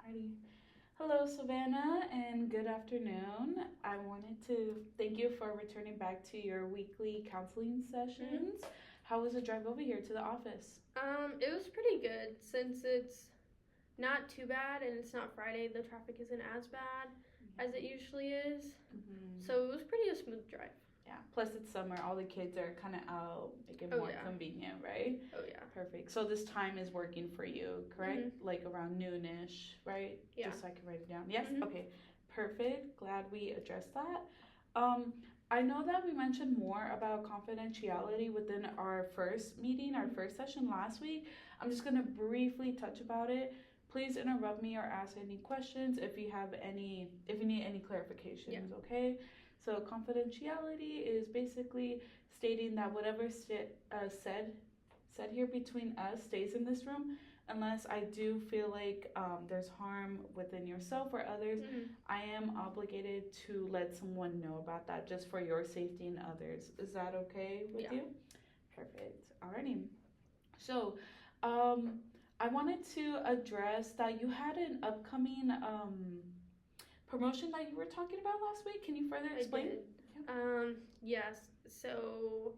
Alrighty. Hello, Savannah, and good afternoon. I wanted to thank you for returning back to your weekly counseling sessions. How was the drive over here to the office? It was pretty good since it's not too bad and it's not Friday. The traffic isn't as bad as it usually is, so it was pretty a smooth drive. Yeah. Plus, it's summer. All the kids are kind of out, make it Oh, more yeah. convenient, right? Oh yeah. Perfect. So this time is working for you, correct? Like around noonish, right? Yeah. Just so I can write it down. Yes. Mhm. Okay. Perfect. Glad we addressed that. Um, I know that we mentioned more about confidentiality within our first meeting, our first session last week. I'm just gonna briefly touch about it. Please interrupt me or ask any questions if you have any, if you need any clarifications. Yeah. Okay. So confidentiality is basically stating that whatever said here between us stays in this room unless I do feel like there's harm within yourself or others. I am obligated to let someone know about that just for your safety and others. Is that okay with Yeah. you? Perfect. Alrighty. So, um, I wanted to address that you had an upcoming promotion that you were talking about last week. Can you further explain? I did. Yes. So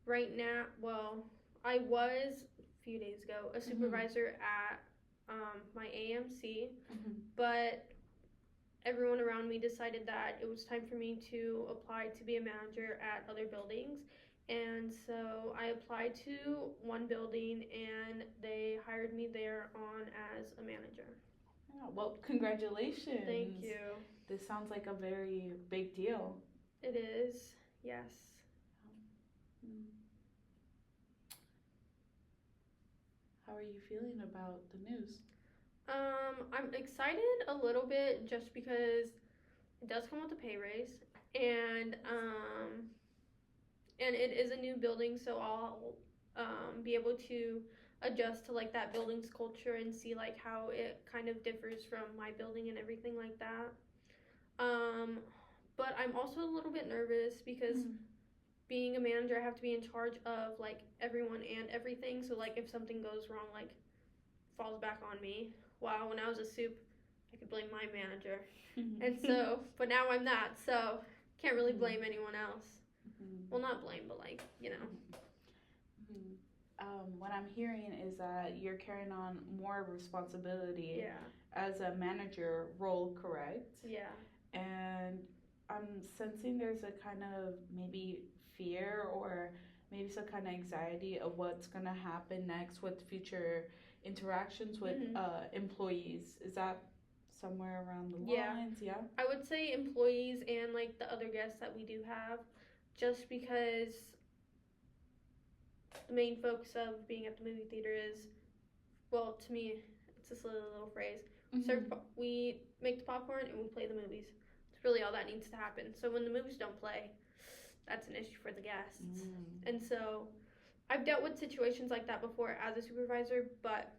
right now, well, I was a few days ago a supervisor at my AMC, but everyone around me decided that it was time for me to apply to be a manager at other buildings. And so I applied to one building and they hired me there on as a manager. Yeah, well, congratulations. Thank you. This sounds like a very big deal. It is, yes. Mm. How are you feeling about the news? I'm excited a little bit just because it does come with a pay raise and it is a new building, so I'll be able to adjust to like that building's culture and see like how it kind of differs from my building and everything like that. But I'm also a little bit nervous because being a manager, I have to be in charge of like everyone and everything. So like if something goes wrong, like falls back on me. Wow, when I was a soup, I could blame my manager, and so but now I'm not, so can't really blame anyone else. Well, not blame, but like, you know. What I'm hearing is that you're carrying on more responsibility as a manager role, correct? Yeah. And I'm sensing there's a kind of maybe fear or maybe some kind of anxiety of what's going to happen next with future interactions with employees. Is that somewhere around the lines? Yeah. I would say employees and like the other guests that we do have, just because the main focus of being at the movie theater is, well, to me, it's a silly little phrase. We make the popcorn and we play the movies. It's really all that needs to happen. So when the movies don't play, that's an issue for the guests. And so I've dealt with situations like that before as a supervisor, but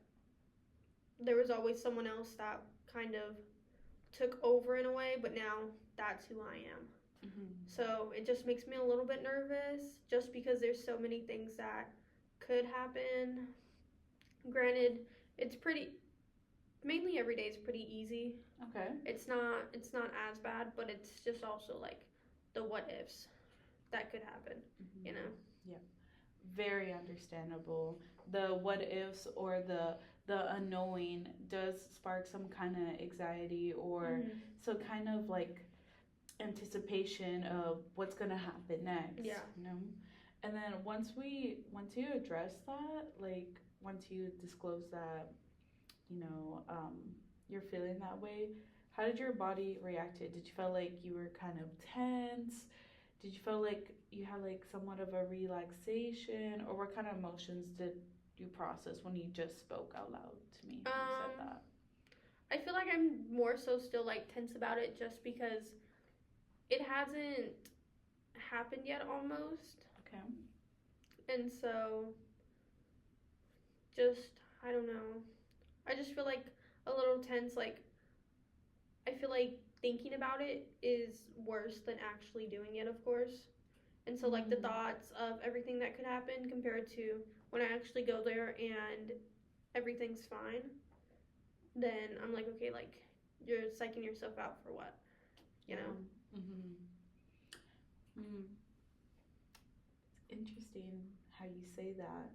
there was always someone else that kind of took over in a way, but now that's who I am. So it just makes me a little bit nervous just because there's so many things that could happen. Granted, it's pretty mainly every day is pretty easy. Okay. It's not as bad, but it's just also like the what ifs that could happen, you know. Yeah. Very understandable. The what ifs or the unknowing does spark some kind of anxiety or so kind of like anticipation of what's gonna happen next. Yeah. You know? And then once you address that, like once you disclose that, you know, you're feeling that way, how did your body react to it? Did you feel like you were kind of tense? Did you feel like you had like somewhat of a relaxation, or what kind of emotions did you process when you just spoke out loud to me when you said that? I feel like I'm more so still like tense about it just because it hasn't happened yet almost. Okay. And so just I don't know. I just feel like a little tense, like I feel like thinking about it is worse than actually doing it, of course. And so like the thoughts of everything that could happen compared to when I actually go there and everything's fine. then I'm like, okay, like you're psyching yourself out for what, you know? Mm-hmm. Mm. It's interesting how you say that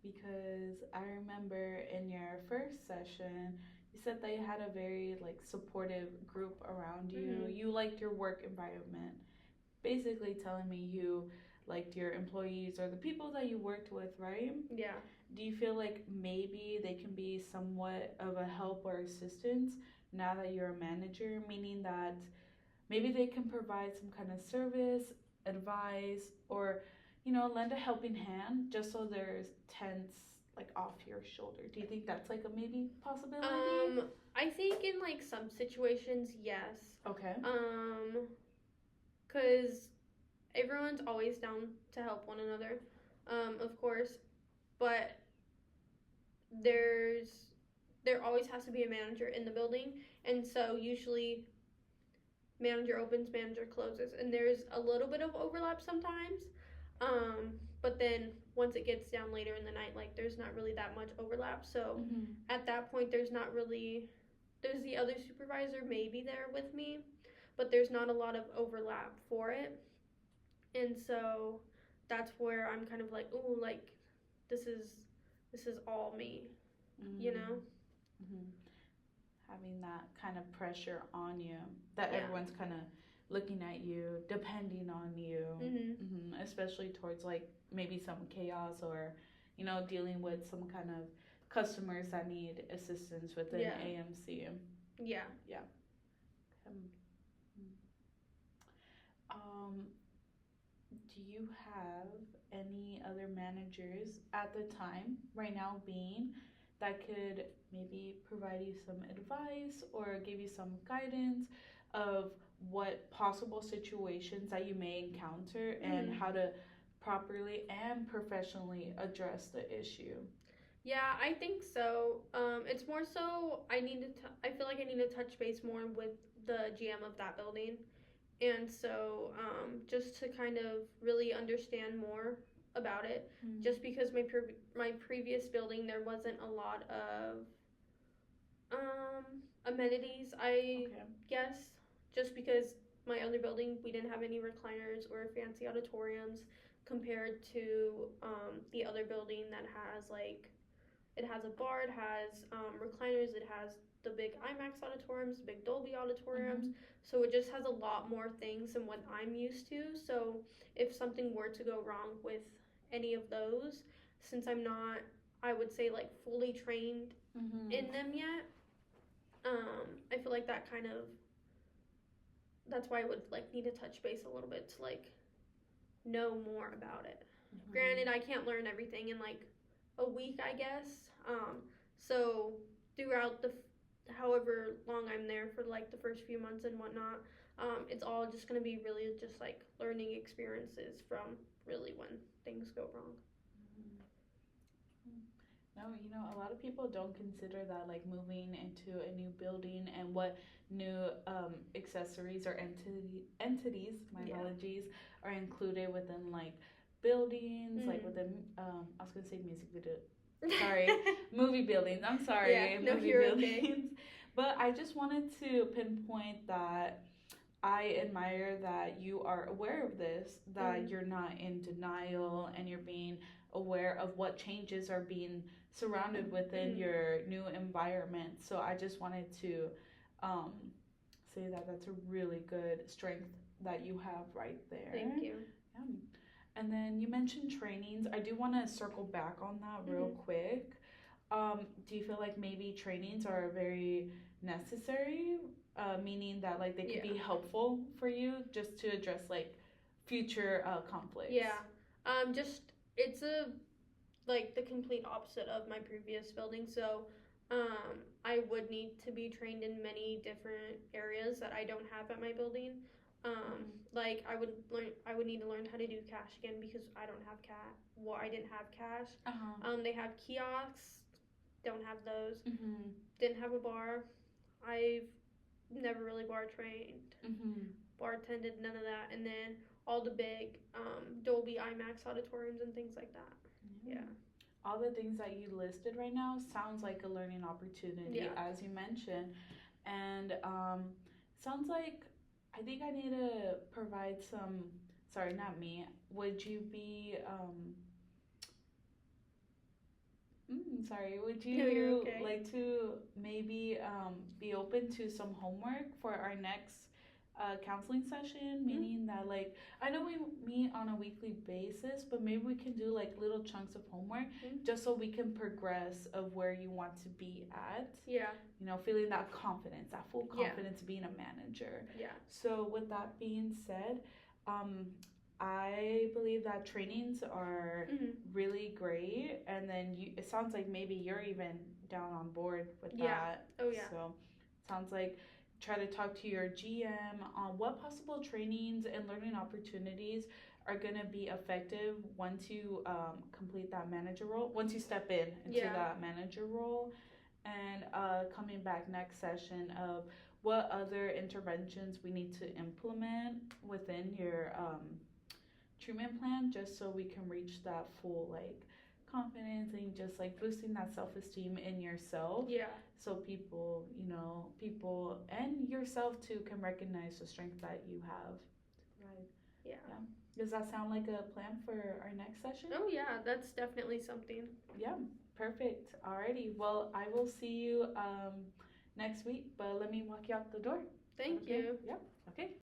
because I remember in your first session, you said that you had a very like supportive group around you. Mm-hmm. You liked your work environment. Basically telling me you liked your employees or the people that you worked with, right? Yeah. Do you feel like maybe they can be somewhat of a help or assistance now that you're a manager, meaning that maybe they can provide some kind of service, advice, or lend a helping hand just so there's tense like off your shoulder. Do you think that's like a maybe possibility? I think in like some situations, yes. Okay. Cause everyone's always down to help one another, of course, but there's there always has to be a manager in the building, and so usually manager opens, manager closes, and there's a little bit of overlap sometimes. But then once it gets down later in the night, like there's not really that much overlap. So Mm-hmm. at that point, there's the other supervisor maybe there with me, but there's not a lot of overlap for it, and so that's where I'm kind of like, ooh, like this is all me, you know? Mm-hmm. Having that kind of pressure on you that Yeah. everyone's kind of looking at you, depending on you, especially towards like maybe some chaos or dealing with some kind of customers that need assistance within Yeah. AMC. Yeah. Yeah. Um, do you have any other managers at the time right now being that could maybe provide you some advice or give you some guidance of what possible situations that you may encounter and how to properly and professionally address the issue? Yeah, I think so. It's more so I feel like I need to touch base more with the GM of that building, and so just to kind of really understand more about it. Just because my previous building there wasn't a lot of amenities, I Okay. guess, just because my other building we didn't have any recliners or fancy auditoriums compared to the other building that has like it has a bar, it has recliners, it has the big IMAX auditoriums, the big Dolby auditoriums. So it just has a lot more things than what I'm used to. So if something were to go wrong with any of those, since I'm not, I would say like fully trained in them yet, I feel like that's why I would like need to touch base a little bit to like know more about it. Granted, I can't learn everything in like a week, I guess. So throughout the however long I'm there for like the first few months and whatnot, it's all just gonna be really just like learning experiences from really when things go wrong. No, a lot of people don't consider that like moving into a new building and what new accessories or entities, my apologies, are included within like buildings, like within I was gonna say music video. Sorry, movie buildings. I'm sorry, Yeah, no, movie you're buildings. okay. But I just wanted to pinpoint that I admire that you are aware of this, that you're not in denial and you're being aware of what changes are being surrounded within your new environment. So I just wanted to um, say that that's a really good strength that you have right there. Thank you. Yeah. And then you mentioned trainings. I do want to circle back on that real quick. Do you feel like maybe trainings are very necessary, meaning that like they could be helpful for you just to address like future conflicts? Yeah. Just it's like the complete opposite of my previous building. So, I would need to be trained in many different areas that I don't have at my building. Like I would need to learn how to do cash again because I don't have cash. Well, I didn't have cash. They have kiosks. Don't have those. Didn't have a bar. I've never really bar trained. Bartended, none of that. And then all the big Dolby IMAX auditoriums and things like that. Yeah. all the things that you listed right now sounds like a learning opportunity, Yeah. as you mentioned. And sounds like I think I need to provide some. Sorry, not me. Would you be sorry, would No, you're you okay. like to maybe be open to some homework for our next counseling session? Meaning that, like, I know we meet on a weekly basis, but maybe we can do like little chunks of homework just so we can progress of where you want to be at. Yeah. You know, feeling that confidence, that full Yeah. confidence being a manager. Yeah. So, with that being said, I believe that trainings are really great, and then it sounds like maybe you're even down on board with that. Oh yeah. So, sounds like try to talk to your GM on what possible trainings and learning opportunities are going to be effective once you complete that manager role, once you step into that manager role, and coming back next session of what other interventions we need to implement within your treatment plan, just so we can reach that full like confidence and just like boosting that self-esteem in yourself. Yeah. So people, people and yourself too can recognize the strength that you have. Right. Yeah. Does that sound like a plan for our next session? Oh yeah, that's definitely something. Yeah, perfect. Alrighty. Well, I will see you next week, but let me walk you out the door. Thank you. Yep. Okay.